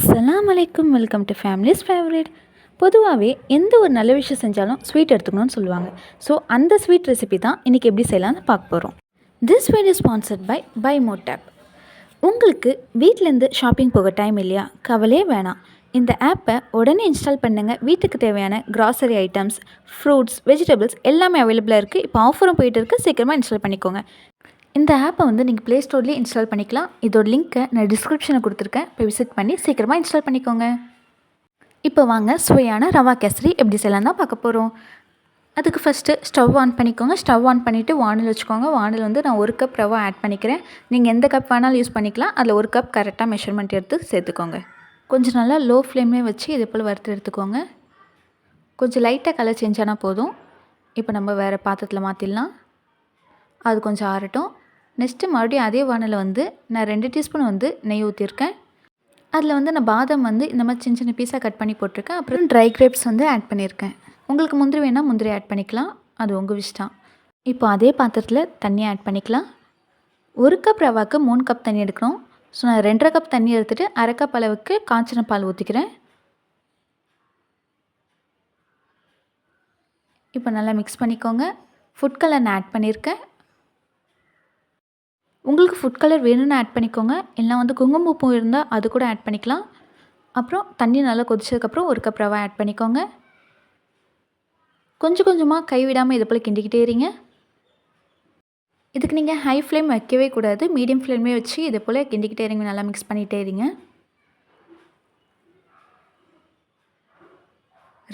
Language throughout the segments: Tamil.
அஸ்ஸலாமு அலைக்கும். Welcome to families favourite. பொதுவாகவே எந்த ஒரு நல்ல விஷயம் செஞ்சாலும் ஸ்வீட் எடுத்துக்கணும்னு சொல்லுவாங்க. ஸோ அந்த ஸ்வீட் ரெசிபி தான் இன்றைக்கி எப்படி செய்யலாம்னு பார்க்க போகிறோம். This video sponsored by mod app. உங்களுக்கு வீட்டிலேருந்து ஷாப்பிங் போக டைம் இல்லையா? கவலையே வேணாம். இந்த ஆப்பை உடனே இன்ஸ்டால் பண்ணுங்கள். வீட்டுக்கு தேவையான கிராசரி ஐட்டம்ஸ், ஃப்ரூட்ஸ், வெஜிடபிள்ஸ் எல்லாமே அவைலபிளாக இருக்குது. இப்போ ஆஃபரும் போயிட்டு இருக்குது. சீக்கிரமாக இன்ஸ்டால் பண்ணிக்கோங்க. இந்த ஆப்பை நீங்கள் ப்ளே ஸ்டோர்லேயே இன்ஸ்டால் பண்ணிக்கலாம். இதோட லிங்க்கை நான் டிஸ்கிரிப்ஷனில் கொடுத்துருக்கேன். போய் விசிட் பண்ணி சீக்கிரமாக இன்ஸ்டால் பண்ணிக்கோங்க. இப்போ வாங்க சுவையான ரவா கேசரி எப்படி செய்யலாம் தான் பார்க்க போகிறோம். அதுக்கு ஃபஸ்ட்டு ஸ்டவ் ஆன் பண்ணிக்கோங்க. ஸ்டவ் ஆன் பண்ணிவிட்டு வானல் வச்சுக்கோங்க. வானல் நான் 1 கப் ரவா ஆட் பண்ணிக்கிறேன். நீங்கள் எந்த கப் வேணாலும் யூஸ் பண்ணிக்கலாம். அதில் 1 கப் கரெக்டாக மெஷர்மெண்ட் எடுத்து சேர்த்துக்கோங்க. கொஞ்சம் நல்லா லோ ஃப்ளேம்லேயே வச்சு இதே போல் வறுத்து எடுத்துக்கோங்க. கொஞ்சம் லைட்டாக கலர் சேஞ்ச் ஆனால் போதும். இப்போ நம்ம வேறு பாத்திரத்தில் மாற்றிடலாம். அது கொஞ்சம் ஆறட்டும். நெக்ஸ்ட்டு மறுபடியும் அதே வானலில் நான் 2 டீஸ்பூன் நெய் ஊற்றிருக்கேன். அதில் நான் பாதாம் இந்த மாதிரி சின்ன சின்ன பீஸாக கட் பண்ணி போட்டிருக்கேன். அப்புறம் ட்ரை கிரேப்ஸ் ஆட் பண்ணியிருக்கேன். உங்களுக்கு முந்திரி வேணால் முந்திரி ஆட் பண்ணிக்கலாம். அது உங்கள் இஷ்டம். இப்போ அதே பாத்திரத்தில் தண்ணி ஆட் பண்ணிக்கலாம். 1 கப் ரவாக்கு 3 கப் தண்ணி எடுக்கணும். ஸோ நான் 2.5 கப் தண்ணி எடுத்துகிட்டு 1/2 கப் அளவுக்கு காய்ச்சின பால் ஊற்றிக்கிறேன். இப்போ நல்லா மிக்ஸ் பண்ணிக்கோங்க. ஃபுட் கலர் நான் ஆட் பண்ணியிருக்கேன். உங்களுக்கு ஃபுட் கலர் வேணும்னு ஆட் பண்ணிக்கோங்க. இல்லைனா குங்குமப்பூ இருந்தால் அது கூட ஆட் பண்ணிக்கலாம். அப்புறம் தண்ணி நல்லா கொதிச்சதுக்கப்புறம் 1 கப் ரவா ஆட் பண்ணிக்கோங்க. கொஞ்சம் கொஞ்சமாக கைவிடாமல் இது போல் கிண்டிக்கிட்டே இருங்க. இதுக்கு நீங்கள் ஹை ஃப்ளேம் வைக்கவே கூடாது. மீடியம் ஃப்ளேமே வச்சு இது போல் கிண்டிக்கிட்டே இருங்க. நல்லா மிக்ஸ் பண்ணிகிட்டே இருங்க.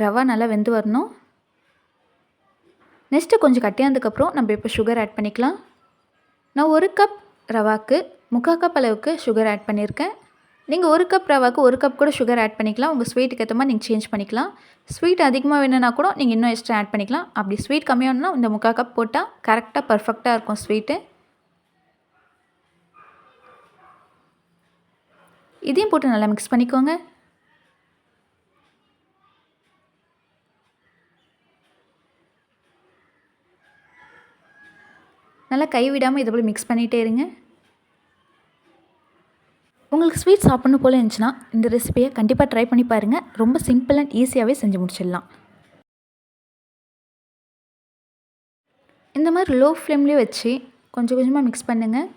ரவா நல்லா வெந்து வரணும். நெக்ஸ்ட்டு கொஞ்சம் கட்டியானதுக்கப்புறம் நம்ம இப்போ சுகர் ஆட் பண்ணிக்கலாம். நான் 1 கப் ரவாக்கு 3/4 கப் அளவுக்கு சுகர் ஆட் பண்ணியிருக்கேன். நீங்கள் 1 கப் ரவாக்கு 1 கப் கூட சுகர் ஆட் பண்ணிக்கலாம். உங்கள் ஸ்வீட்டுக்கு ஏற்ற மாதிரி நீங்கள் சேஞ்ச் பண்ணிக்கலாம். ஸ்வீட் அதிகமாக வேணும்னா கூட நீங்கள் இன்னும் எக்ஸ்ட்ரா ஆட் பண்ணிக்கலாம். அப்படி ஸ்வீட் கம்மியாகணுன்னா இந்த 3/4 கப் போட்டால் கரெக்டாக பர்ஃபெக்டாக இருக்கும் ஸ்வீட்டு. இதையும் போட்டு நல்லா மிக்ஸ் பண்ணிக்கோங்க. நல்லா கை விடாமல் இதை போல் மிக்ஸ் பண்ணிகிட்டே இருங்க. உங்களுக்கு ஸ்வீட் சாப்பிட்ணும் போல் இருந்துச்சுன்னா இந்த ரெசிபியை கண்டிப்பாக ட்ரை பண்ணி பாருங்கள். ரொம்ப சிம்பிள் அண்ட் ஈஸியாகவே செஞ்சு முடிச்சிடலாம். இந்த மாதிரி லோ ஃப்ளேம்லேயே வச்சு கொஞ்சம் கொஞ்சமாக மிக்ஸ் பண்ணுங்கள்.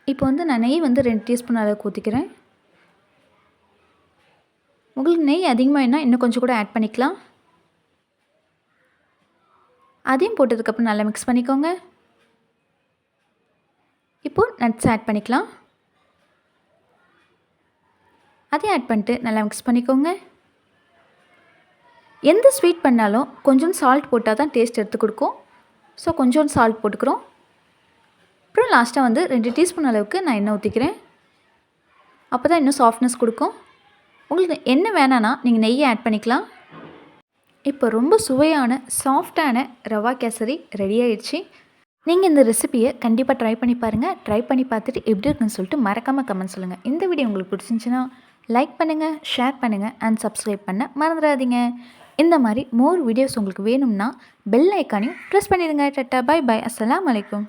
இப்போ நான் நெய் 2 டீஸ்பூன் அளவுக்கு ஊற்றிக்கிறேன். உங்களுக்கு நெய் அதிகமாக வேணால் இன்னும் கொஞ்சம் கூட ஆட் பண்ணிக்கலாம். அதையும் போட்டதுக்கப்புறம் நல்லா மிக்ஸ் பண்ணிக்கோங்க. இப்போது நட்ஸ் ஆட் பண்ணிக்கலாம். அதையும் ஆட் பண்ணிட்டு நல்லா மிக்ஸ் பண்ணிக்கோங்க. எந்த ஸ்வீட் பண்ணாலும் கொஞ்சம் சால்ட் போட்டால் தான் டேஸ்ட் எடுத்து கொடுக்கும். ஸோ கொஞ்சம் சால்ட் போட்டுக்கிறோம். அப்புறம் லாஸ்ட்டாக 2 டீஸ்பூன் அளவுக்கு நான் எண்ணெய் ஊற்றிக்கிறேன். அப்போ தான் இன்னும் சாஃப்ட்னஸ் கொடுக்கும். உங்களுக்கு எண்ணெய் வேணான்னா நீங்கள் நெய்யை ஆட் பண்ணிக்கலாம். இப்போ ரொம்ப சுவையான சாஃப்டான ரவா கேசரி ரெடி ஆகிடுச்சு. நீங்கள் இந்த ரெசிபியை கண்டிப்பாக ட்ரை பண்ணி பாருங்கள். ட்ரை பண்ணி பார்த்துட்டு எப்படி இருக்குன்னு சொல்லிட்டு மறக்காமல் கமெண்ட் சொல்லுங்கள். இந்த வீடியோ உங்களுக்கு பிடிச்சிருந்துச்சுன்னா லைக் பண்ணுங்கள், ஷேர் பண்ணுங்கள் அண்ட் சப்ஸ்கிரைப் பண்ண மறந்துடாதீங்க. இந்த மாதிரி மோர் வீடியோஸ் உங்களுக்கு வேணும்னா பெல் ஐக்கானையும் ப்ரெஸ் பண்ணிடுங்க. டட்டா, பை பை, அஸ்ஸலாமு அலைக்கும்.